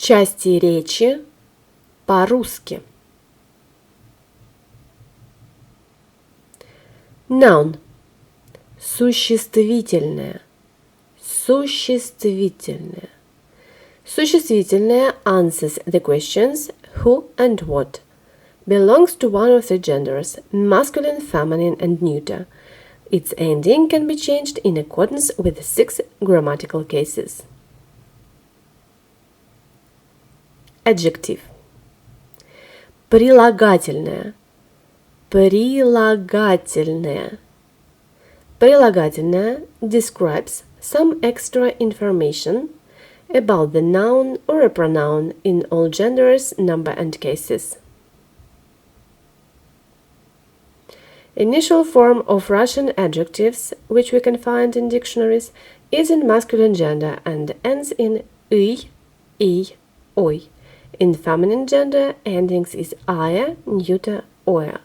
Части речи по-русски. Noun. Существительное. Существительное. Существительное answers the questions who and what. Belongs to one of the genders, masculine, feminine, and neuter. Its ending can be changed in accordance with the 6 grammatical cases. Adjective. Прилагательное. Прилагательное. Прилагательное describes some extra information about the noun or a pronoun in all genders, number, and cases. Initial form of Russian adjectives, which we can find in dictionaries, is in masculine gender and ends in y, oy. In feminine gender, endings is aya, neuter, oya.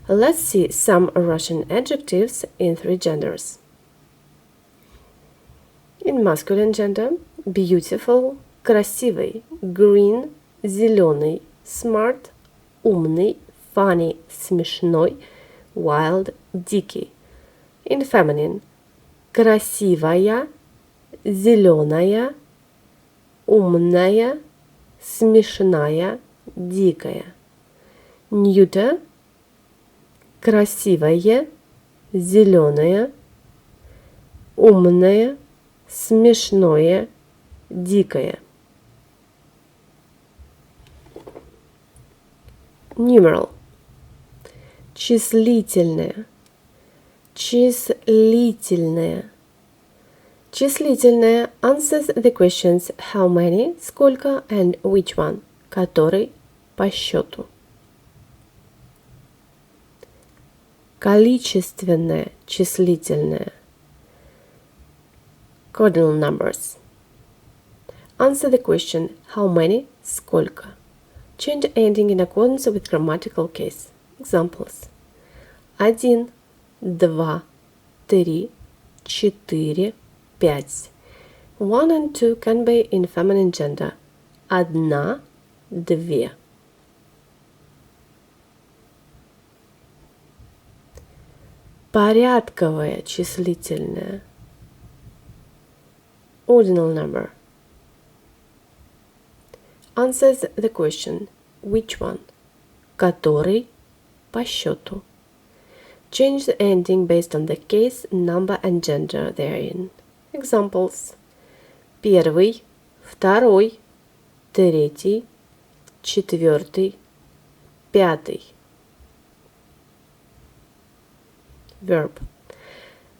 Let's see some Russian adjectives in 3 genders. In masculine gender, beautiful, красивый, green, зеленый, smart, умный, funny, смешной, wild, дикий. In feminine, красивая, зеленая, умная, смешная, дикая. Neuter, красивое, зеленое, умное, смешное, дикое. Numeral. Числительное. Числительное. Числительное answers the questions how many, сколько, and which one, который, по счету. Количественное числительное. Ordinal Numbers. Answer the question how many, сколько. Change ending in accordance with grammatical case. Examples. 1, 2, 3, 4, 5. 1 and 2 can be in feminine gender. Одна, две. Порядковое числительное. Ordinal number. Answers the question which one, который, по счету. Change the ending based on the case, number, and gender therein. Examples. Первый, второй, третий, четвертый, пятый. Verb.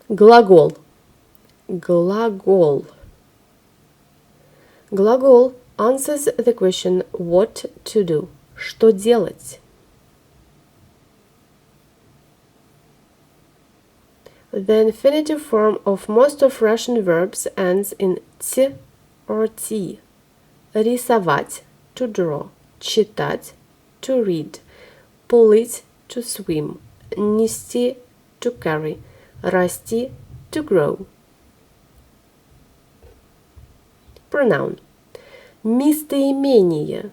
Глагол. Глагол. Глагол answers the question what to do. Что делать? The infinitive form of most of Russian verbs ends in t or t. Рисовать, to draw. Читать, to read. Плыть, to swim. Нести, to carry. Расти, to grow. Pronoun. Местоимение.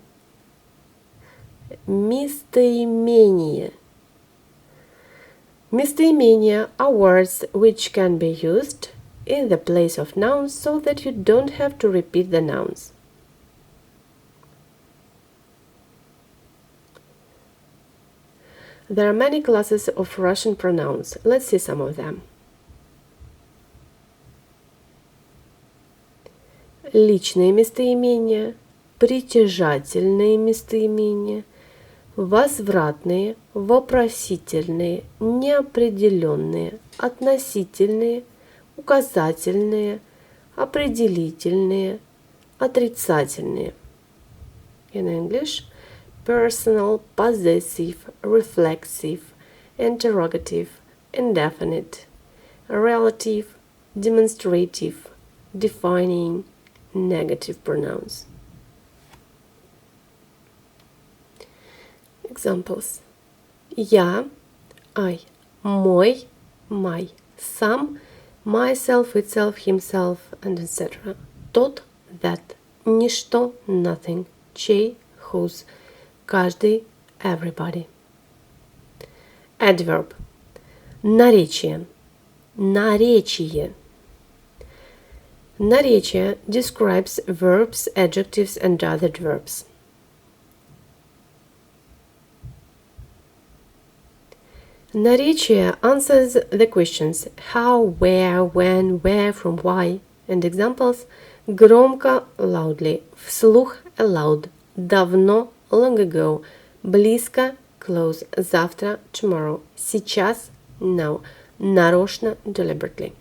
Местоимение. Местоимения are words which can be used in the place of nouns so that you don't have to repeat the nouns. There are many classes of Russian pronouns. Let's see some of them. Личные местоимения, притяжательные местоимения, возвратные, вопросительные, неопределенные, относительные, указательные, определительные, отрицательные. In English, personal, possessive, reflexive, interrogative, indefinite, relative, demonstrative, defining, negative pronouns. Examples. Я, I, мой, my, сам, myself, itself, himself, and etc. Тот, that, ничто, nothing, чей, whose, каждый, everybody. Adverb. Наречие. Наречие. Наречие describes verbs, adjectives, and other verbs. Наречие answers the questions how, where, when, where, from, why, and examples громко, loudly, вслух, aloud, давно, long ago, близко, close, завтра, tomorrow, сейчас, now, нарочно, deliberately.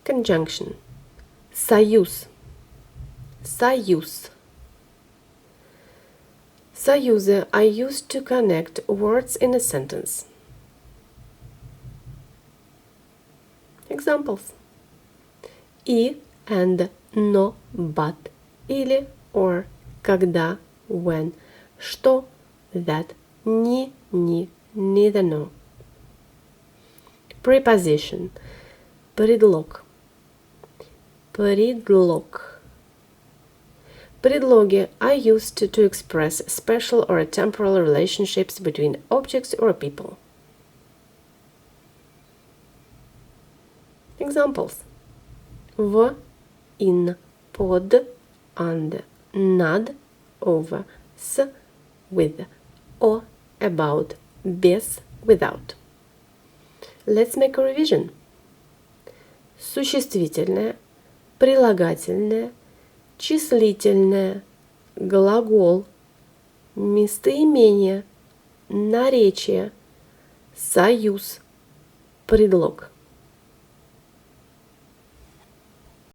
Conjunction. Союз. Союз. Союзы are used to connect words in a sentence. Examples. И, and, но, but, или, or, когда, when, что, that, ни, neither, no. Preposition. Предлог. Предлог. Предлоги are used to express special or temporal relationships between objects or people. Examples. В, in, под, under, над, over, с, with, о, about, без, without. Let's make a revision. Существительное, прилагательное, числительное, глагол, местоимение, наречие, союз, предлог.